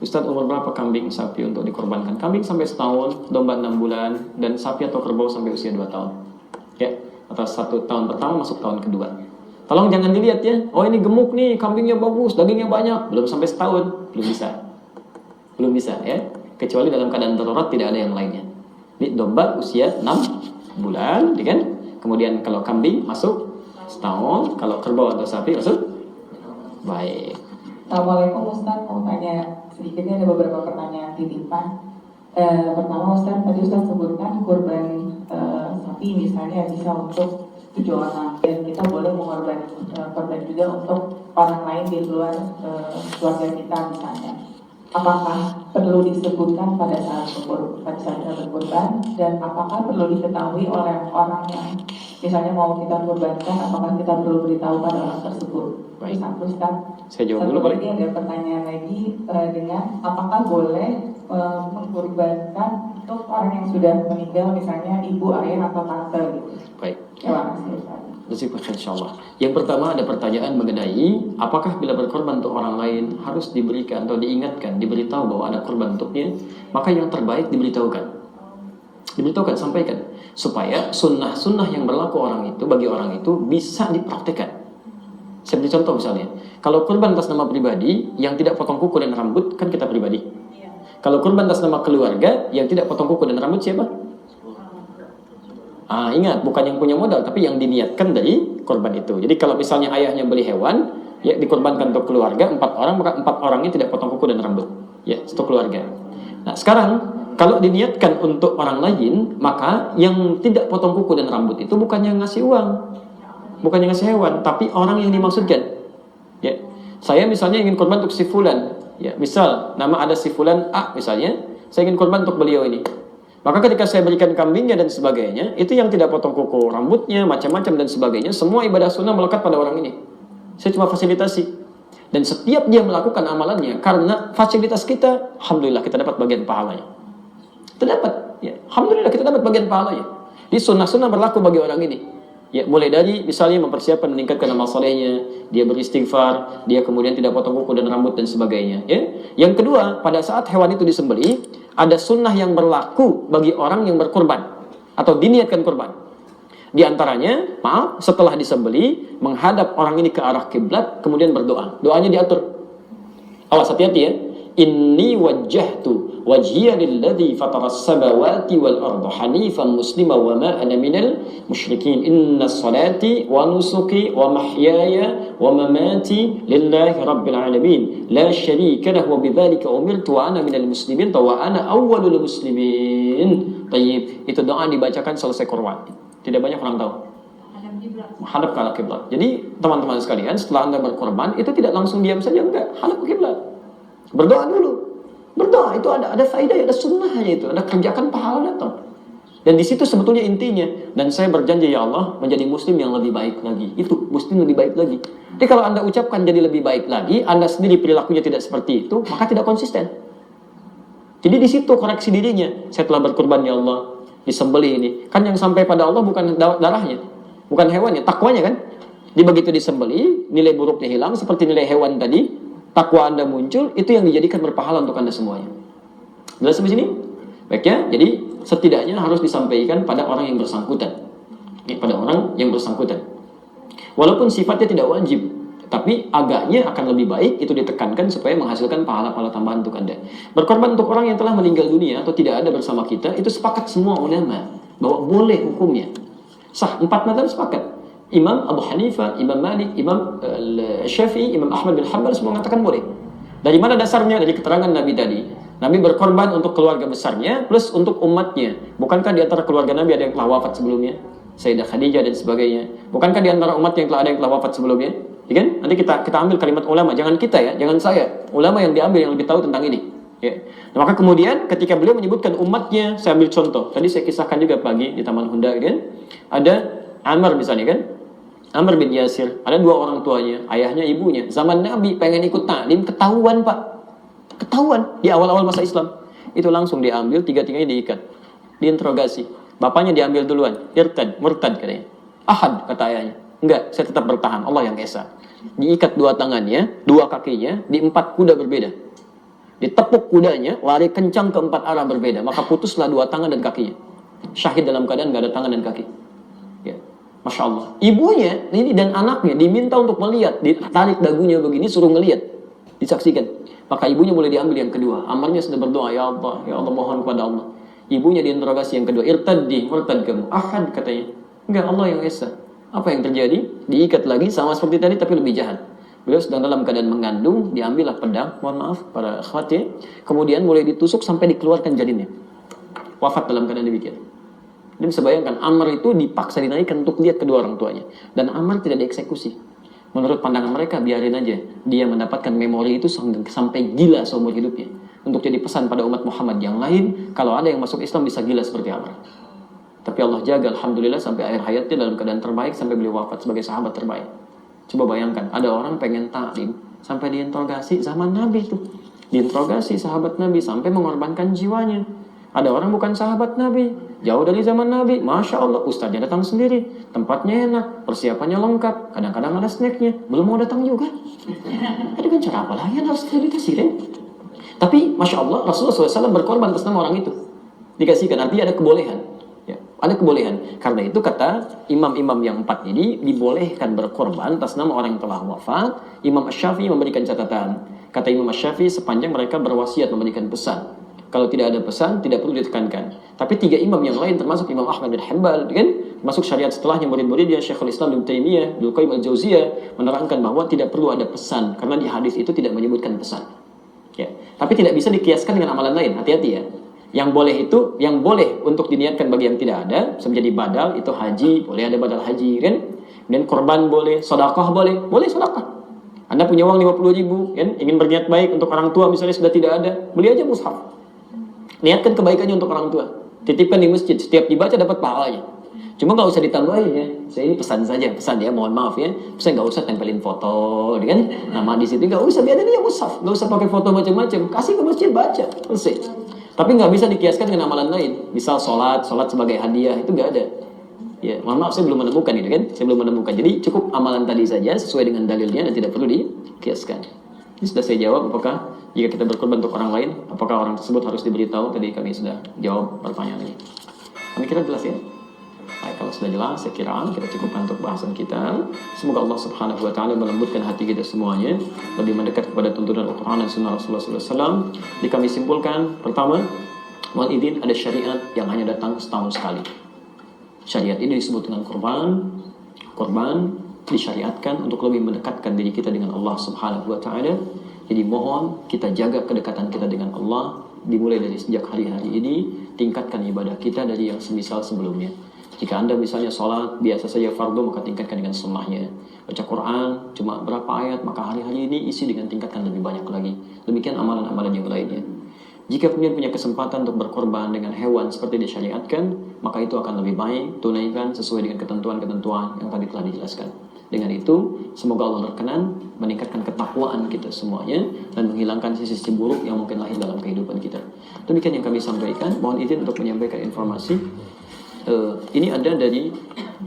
Ustadz, umur berapa kambing sapi untuk dikorbankan? Kambing sampai setahun, domba 6 bulan, dan sapi atau kerbau sampai usia 2 tahun. Ya, atau 1 tahun pertama masuk tahun kedua. Tolong jangan dilihat ya, oh ini gemuk nih, kambingnya bagus, dagingnya banyak, belum sampai setahun, belum bisa ya, kecuali dalam keadaan darurat tidak ada yang lainnya. Ini domba usia 6 bulan, ya kan? Kemudian kalau kambing masuk setahun, kalau kerbau atau sapi masuk. Baik. Assalamualaikum Ustaz, mau tanya sedikitnya, ada beberapa pertanyaan titipan. Pertama Ustaz, tadi Ustaz sebutkan kurban sapi misalnya bisa untuk 7 orang, dan kita boleh mengorban korban juga untuk orang lain di luar keluarga kita misalnya. Apakah perlu disebutkan pada saat kita berkurban, dan apakah perlu diketahui oleh orang yang misalnya mau kita kurbankan, apakah kita perlu beritahu pada orang tersebut? Baik. Satu Ustaz. Saya jawab dulu boleh? Lagi ada pertanyaan lagi dengan apakah boleh mengkurbankan untuk orang yang sudah meninggal, misalnya ibu, ayah, atau tante gitu. Baik. Terima kasih Ustaz. Insyaallah. Yang pertama ada pertanyaan mengenai apakah bila berkorban untuk orang lain harus diberikan atau diingatkan, diberitahu bahwa ada korban untuknya. Maka yang terbaik diberitahukan, sampaikan, supaya sunnah-sunnah yang berlaku bagi orang itu bisa dipraktekkan. Saya beri contoh misalnya, kalau kurban atas nama pribadi yang tidak potong kuku dan rambut kan kita pribadi. Kalau kurban atas nama keluarga yang tidak potong kuku dan rambut siapa? Ingat, bukan yang punya modal, tapi yang diniatkan dari korban itu. Jadi kalau misalnya ayahnya beli hewan, ya dikorbankan untuk keluarga 4 orang, maka 4 orangnya tidak potong kuku dan rambut. Ya, untuk keluarga. Nah, sekarang kalau diniatkan untuk orang lain, maka yang tidak potong kuku dan rambut itu bukannya ngasih uang, bukannya ngasih hewan, tapi orang yang dimaksudkan. Ya, saya misalnya ingin korban untuk si fulan. Ya, misal nama ada si fulan A misalnya, saya ingin korban untuk beliau ini. Maka ketika saya berikan kambingnya dan sebagainya, itu yang tidak potong kuku rambutnya, macam-macam dan sebagainya, semua ibadah sunnah melekat pada orang ini. Saya cuma fasilitasi. Dan setiap dia melakukan amalannya, karena fasilitas kita, alhamdulillah kita dapat bagian pahalanya. Kita dapat, ya, alhamdulillah kita dapat bagian pahalanya. Di sunnah-sunnah berlaku bagi orang ini. Ya, mulai dari misalnya mempersiapkan meningkatkan amal solehnya, dia beristighfar, dia kemudian tidak potong kuku dan rambut dan sebagainya. Ya. Yang kedua, pada saat hewan itu disembelih, ada sunnah yang berlaku bagi orang yang berkorban atau diniatkan korban. Di antaranya, setelah disembelih, menghadap orang ini ke arah kiblat, kemudian berdoa. Doanya diatur. Awas, hati-hati ya. Inni wajjahtu wajhiya lilladzi fataras samawati wal arda hanifan muslima wa ma ana minal musyrikin. Inna salati wa nusuki wa mahyaya wa mamati lillahi rabbil alamin la syarika lahu wa bidzalika umirtu wa ana minal muslimin wa ana awwalul muslimin. Tayyib, itu doa dibacakan selesai korban. Tidak banyak orang tahu. Hadap ke arah kiblat. Jadi teman-teman sekalian, setelah Anda berkorban itu tidak langsung diam saja, enggak, hadap ke kiblat. Berdoa dulu. Berdoa itu ada faidah, ada sunnahnya itu, ada kerjakan pahala datang. Dan di situ sebetulnya intinya. Dan saya berjanji ya Allah menjadi muslim yang lebih baik lagi. Itu muslim lebih baik lagi. Jadi kalau Anda ucapkan jadi lebih baik lagi, Anda sendiri perilakunya tidak seperti itu, maka tidak konsisten. Jadi di situ koreksi dirinya. Saya telah berkorban ya Allah, disembelih ini. Kan yang sampai pada Allah bukan darahnya, bukan hewannya, takwanya kan. Jadi begitu disembelih, nilai buruknya hilang seperti nilai hewan tadi. Takwa Anda muncul, itu yang dijadikan berpahala untuk Anda semuanya. Jelas sampai sini? Baik ya, jadi setidaknya harus disampaikan pada orang yang bersangkutan. Pada orang yang bersangkutan. Walaupun sifatnya tidak wajib, tapi agaknya akan lebih baik itu ditekankan supaya menghasilkan pahala-pahala tambahan untuk Anda. Berkorban untuk orang yang telah meninggal dunia atau tidak ada bersama kita, itu sepakat semua ulama bahwa boleh hukumnya. Sah, 4 mazhab sepakat. Imam Abu Hanifah, Imam Malik, Imam Syafi'i, Imam Ahmad bin Hanbal semua mengatakan boleh. Dari mana dasarnya? Dari keterangan Nabi tadi. Nabi berkorban untuk keluarga besarnya plus untuk umatnya. Bukankah di antara keluarga Nabi ada yang telah wafat sebelumnya? Sayyidah Khadijah dan sebagainya. Bukankah di antara umat yang telah ada yang telah wafat sebelumnya? Ya kan? Nanti kita ambil kalimat ulama, jangan kita ya, jangan saya. Ulama yang diambil yang lebih tahu tentang ini. Ya. Nah, maka kemudian ketika beliau menyebutkan umatnya, saya ambil contoh. Tadi saya kisahkan juga pagi di Taman Hunda kan. Ada Amr misalnya kan. Amr bin Yasir, ada 2 orang tuanya, ayahnya, ibunya. Zaman Nabi pengen ikut taklim, ketahuan Pak. Ketahuan di awal-awal masa Islam. Itu langsung diambil, 3-tiganya diikat. Diinterogasi. Bapaknya diambil duluan, murtad katanya. Ahad kata ayahnya. Enggak, saya tetap bertahan, Allah yang esa. Diikat 2 tangannya, 2 kakinya, di 4 kuda berbeda. Ditepuk kudanya, lari kencang ke 4 arah berbeda, maka putuslah 2 tangan dan kakinya. Syahid dalam keadaan nggak ada tangan dan kaki. Ya. Masya Allah. Ibunya ini dan anaknya diminta untuk melihat, ditarik dagunya begini, suruh ngelihat, disaksikan. Maka ibunya boleh diambil yang kedua. Ammarnya sudah berdoa, ya Allah mohon kepada Allah. Ibunya diinterogasi yang kedua, irtaddi, murtad kamu. Ahad katanya. Enggak, Allah yang Esa. Apa yang terjadi? Diikat lagi sama seperti tadi tapi lebih jahat. Beliau sedang dalam keadaan mengandung, diambillah pedang, mohon maaf para akhwat ya. Kemudian mulai ditusuk sampai dikeluarkan janinnya. Wafat dalam keadaan demikian. Dan bisa bayangkan, Ammar itu dipaksa dinaikkan untuk lihat kedua orang tuanya. Dan Ammar tidak dieksekusi. Menurut pandangan mereka, biarin aja. Dia mendapatkan memori itu sampai gila seumur hidupnya. Untuk jadi pesan pada umat Muhammad yang lain, kalau ada yang masuk Islam bisa gila seperti Ammar. Tapi Allah jaga, alhamdulillah, sampai akhir hayatnya dalam keadaan terbaik, sampai beliau wafat sebagai sahabat terbaik. Coba bayangkan, ada orang pengen taklim, sampai diinterogasi zaman Nabi itu. Diinterogasi sahabat Nabi, sampai mengorbankan jiwanya. Ada orang bukan sahabat Nabi, jauh dari zaman Nabi, Masya Allah, ustaznya datang sendiri, tempatnya enak, persiapannya lengkap, kadang-kadang ada snacknya, belum mau datang juga. Ada kan cara apa lagi yang harus terjadi kan? Tapi Masya Allah, Rasulullah SAW berkorban atas nama orang itu. Dikasihkan, artinya ada kebolehan. Ya, ada kebolehan. Karena itu kata imam-imam yang 4 ini dibolehkan berkorban atas nama orang yang telah wafat. Imam Asy-Syafi'i memberikan catatan. Kata Imam Asy-Syafi'i sepanjang mereka berwasiat memberikan pesan. Kalau tidak ada pesan, tidak perlu ditekankan. Tapi 3 imam yang lain termasuk Imam Ahmad bin Hanbal, kan? Masuk syariat setelahnya murid-muridnya Syekhul Islam Ibnu Taimiyah, Ibnu Qayyim al-Jauziyah menerangkan bahwa tidak perlu ada pesan karena di hadis itu tidak menyebutkan pesan. Ya. Tapi tidak bisa dikiaskan dengan amalan lain. Hati-hati ya. Yang boleh itu, yang boleh untuk diniatkan bagi yang tidak ada, bisa menjadi badal, itu haji, boleh ada badal haji, kan? Dan korban boleh, sedekah boleh sedekah. Anda punya uang 50.000, kan? Ingin berniat baik untuk orang tua misalnya sudah tidak ada, beli aja mushaf. Niatkan kebaikannya untuk orang tua. Titipkan di masjid, setiap dibaca dapat pahalanya. Cuma nggak usah ditambahin ya. Saya ini pesan saja, pesan ya, mohon maaf ya. Saya nggak usah tempelin foto, kan? Nama di situ nggak usah, biarin aja mushaf, nggak usah pakai foto macam-macam. Kasih ke masjid baca, selesai. Tapi nggak bisa dikiaskan dengan amalan lain. Misal sholat sebagai hadiah, itu nggak ada. Ya, mohon maaf saya belum menemukan itu kan. Saya belum menemukan. Jadi cukup amalan tadi saja sesuai dengan dalilnya dan tidak perlu dikiaskan. Ini sudah saya jawab. Apakah jika kita berkorban untuk orang lain, apakah orang tersebut harus diberitahu? Tadi kami sudah jawab pertanyaan ini. Kami kira jelas ya. Baik, kalau sudah jelas, saya kira kita cukupkan untuk bahasan kita. Semoga Allah Subhanahu wa Ta'ala melembutkan hati kita semuanya, lebih mendekat kepada tuntunan Al-Quran dan Sunnah Rasulullah SAW. Jadi kami simpulkan, pertama, wal idin ada syariat yang hanya datang setahun sekali. Syariat ini disebut dengan korban. Korban disyariatkan untuk lebih mendekatkan diri kita dengan Allah Subhanahu wa Ta'ala. Jadi mohon kita jaga kedekatan kita dengan Allah, dimulai dari sejak hari-hari ini. Tingkatkan ibadah kita dari yang semisal sebelumnya. Jika Anda misalnya sholat biasa saja fardu, maka tingkatkan dengan sunnahnya. Baca Quran cuma berapa ayat, maka hari-hari ini isi dengan tingkatkan lebih banyak lagi. Demikian amalan-amalan yang lainnya. Jika kemudian punya kesempatan untuk berkorban dengan hewan seperti disyariatkan, maka itu akan lebih baik, tunaikan sesuai dengan ketentuan-ketentuan yang tadi telah dijelaskan. Dengan itu, semoga Allah berkenan meningkatkan ketakwaan kita semuanya dan menghilangkan sisi-sisi buruk yang mungkin lahir dalam kehidupan kita. Demikian yang kami sampaikan. Mohon izin untuk menyampaikan informasi. Ini ada dari